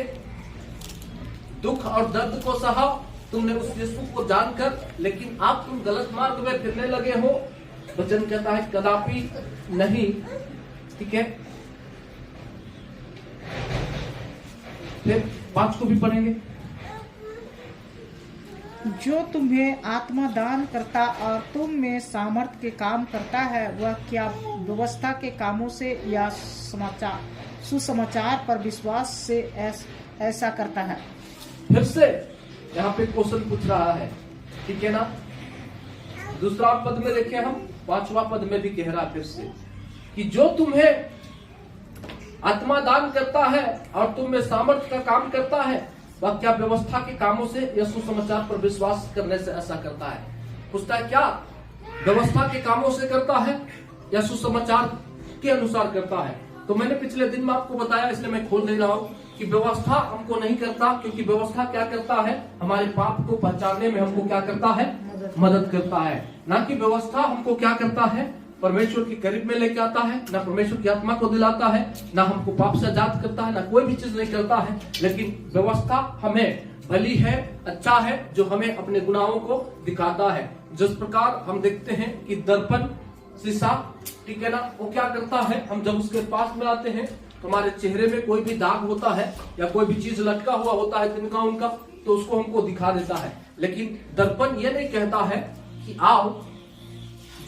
दुख और दर्द को सहा तुमने उस यीशु को जानकर, लेकिन आप तुम गलत मार्ग में फिरने लगे हो। वचन कहता है कदापि नहीं, ठीक है। फिर 5 को भी पढ़ेंगे। जो तुम्हें आत्मा दान करता और तुम में सामर्थ्य के काम करता है, वह क्या व्यवस्था के कामों से या सुसमाचार पर विश्वास से ऐसा करता है? फिर से यहाँ पे क्वेश्चन पूछ रहा है, ठीक है ना। दूसरा पद में देखें हम, 5वां पद में भी कह रहा है फिर से कि जो तुम्हें आत्मा दान करता है और तुम में सामर्थ्य का काम करता है, वह क्या व्यवस्था के कामों से या सुसमाचार पर विश्वास करने से ऐसा करता है। पूछता है क्या व्यवस्था के कामों से करता है या सुसमाचार के अनुसार करता है। तो मैंने पिछले दिन में आपको बताया, इसलिए मैं खोल दे रहा हूँ कि व्यवस्था हमको नहीं करता, क्योंकि व्यवस्था क्या करता है, हमारे पाप को पहचानने में हमको क्या करता है, मदद करता है। ना कि व्यवस्था हमको क्या करता है, परमेश्वर के करीब में लेके आता है, ना परमेश्वर की आत्मा को दिलाता है, ना हमको पाप से आजाद करता है, ना कोई भी चीज नहीं करता है। लेकिन व्यवस्था हमें भली है, अच्छा है, जो हमें अपने गुनाहों को दिखाता है। जिस प्रकार हम देखते हैं कि दर्पण, शीशा, ठीक है ना, वो क्या करता है, हम जब उसके पास में आते हैं तो हमारे चेहरे में कोई भी दाग होता है या कोई भी चीज लटका हुआ होता है तिनका उनका, तो उसको हमको दिखा देता है। लेकिन दर्पण ये नहीं कहता है कि आओ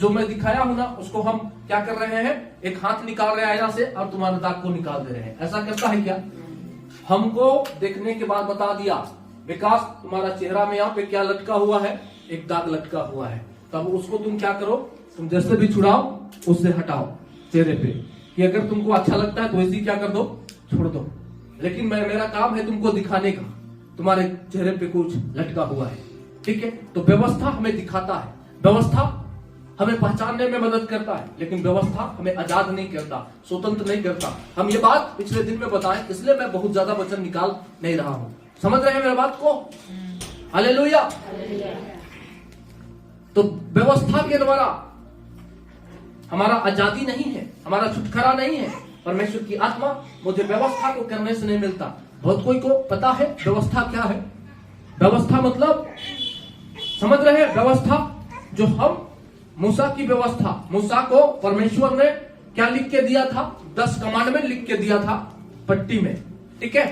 जो मैं दिखाया हूं ना, उसको हम क्या कर रहे हैं, एक हाथ निकाल रहे हैं आईना से और तुम्हारे दाग को निकाल दे रहे हैं। ऐसा करता है क्या? हमको देखने के बाद बता दिया, विकास तुम्हारा चेहरा में यहाँ पे क्या लटका हुआ है, एक दाग लटका हुआ है। तब उसको तुम क्या करो, तुम जैसे भी छुड़ाओ, उससे हटाओ चेहरे पे, कि अगर तुमको अच्छा लगता है तो वैसे क्या कर दो, छोड़ दो। लेकिन मेरा काम है तुमको दिखाने का, तुम्हारे चेहरे पे कुछ लटका हुआ है, ठीक है। तो व्यवस्था हमें दिखाता है, व्यवस्था हमें पहचानने में मदद करता है, लेकिन व्यवस्था हमें आजाद नहीं करता, स्वतंत्र नहीं करता। हम ये बात पिछले दिन में बताएं, इसलिए मैं बहुत ज्यादा वचन निकाल नहीं रहा हूं। समझ रहे हैं मेरी बात को? हालेलुया। तो व्यवस्था के द्वारा हमारा आजादी नहीं है, हमारा छुटकारा नहीं है। परमेश्वर की आत्मा मुझे व्यवस्था को करने से नहीं मिलता। बहुत कोई को पता है व्यवस्था क्या है। व्यवस्था मतलब समझ रहे हैं, व्यवस्था जो हम मूसा की व्यवस्था, मूसा को परमेश्वर ने क्या लिख के दिया था, 10 कमांडमेंट लिख के दिया था पट्टी में, ठीक है।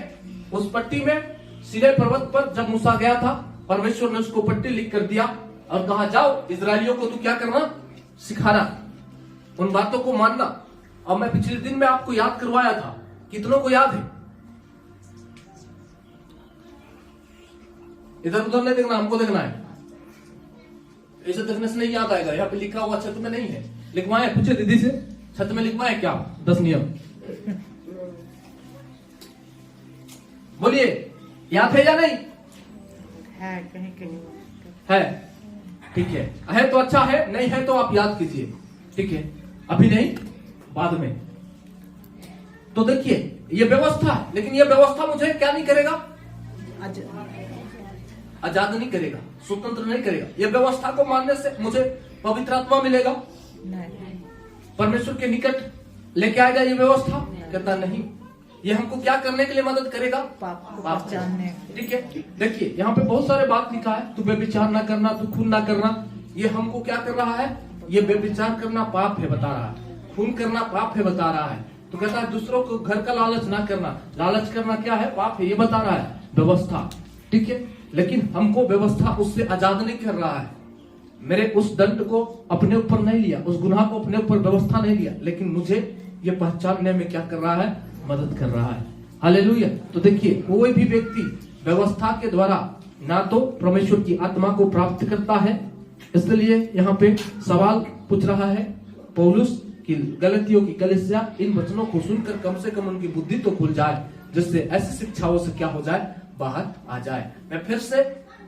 उस पट्टी में सीनै पर्वत पर जब मूसा गया था, परमेश्वर ने उसको पट्टी लिख कर दिया और कहा जाओ इजरायलियों को तू क्या करना, सिखाना, उन बातों को मानना। और मैं पिछले दिन में आपको याद करवाया था, कितनों को याद है? इधर उधर नहीं देखना, हमको देखना है। ऐसे देखने से नहीं याद आएगा, यहाँ पे लिखा हुआ छत में नहीं है, लिखवाए, पूछे दीदी से, छत में लिखवाए क्या 10 नियम? बोलिए, याद है या नहीं? है कहीं कहीं है, ठीक है तो अच्छा है, नहीं है तो आप याद कीजिए, ठीक है? अभी नहीं, बाद में। तो देखिए, ये व्यवस्था है, लेकिन ये व्यवस्था मुझे क्या नहीं करेगा? आजाद नहीं करेगा, स्वतंत्र नहीं करेगा। ये व्यवस्था को मानने से मुझे पवित्र आत्मा मिलेगा, नहीं, परमेश्वर के निकट लेके आएगा ये व्यवस्था? कहता नहीं। ये हमको क्या करने के लिए मदद करेगा? पाप को पहचानने। ठीक है, देखिए यहाँ पे बहुत सारे बात लिखा है, तू व्यभिचार ना करना, तू खून ना करना। ये हमको क्या कर रहा है? ये व्यभिचार करना पाप है बता रहा है, खून करना पाप है बता रहा है। तो कहता है दूसरों को घर का लालच ना करना, लालच करना क्या है? पाप है, ये बता रहा है व्यवस्था, ठीक है? लेकिन हमको व्यवस्था उससे आजाद नहीं कर रहा है। मेरे उस दंड को अपने ऊपर नहीं लिया, उस गुनाह को अपने ऊपर व्यवस्था नहीं लिया, लेकिन मुझे ये पहचानने में क्या कर रहा है? मदद कर रहा है। हालेलुया। तो देखिए, कोई भी व्यक्ति व्यवस्था के द्वारा ना तो परमेश्वर की आत्मा को प्राप्त करता है। इसलिए यहाँ पे सवाल पूछ रहा है पौलुस कि गलतियों की कलीसिया इन वचनों को सुनकर कम से कम उनकी बुद्धि तो खुल जाए, जिससे ऐसी शिक्षाओं से क्या हो जाए? बाहर आ जाए। मैं फिर से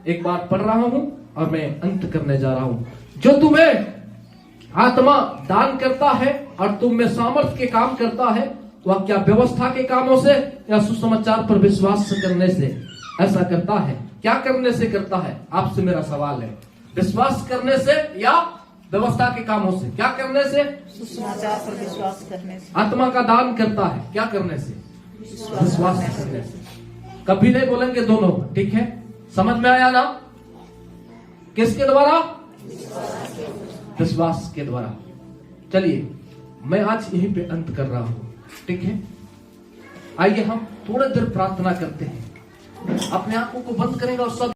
एक बार पढ़ रहा हूं और मैं अंत करने जा रहा हूं। जो तुम्हें आत्मा दान करता है और तुम में सामर्थ्य के काम करता है, वह क्या व्यवस्था के कामों से या सुसमाचार पर विश्वास करने से ऐसा करता है? क्या करने से करता है? आपसे मेरा सवाल है, विश्वास करने से या व्यवस्था के कामों से? क्या करने से? सुसमाचार पर विश्वास करने से। आत्मा का दान करता है क्या करने से? विश्वास करने से। कभी नहीं बोलेंगे दोनों, ठीक है? समझ में आया ना? किसके द्वारा? विश्वास के द्वारा। चलिए, मैं आज यहीं पे अंत कर रहा हूं, ठीक है? आइए हम थोड़ी देर प्रार्थना करते हैं, अपने आंखों को बंद करेंगे और सब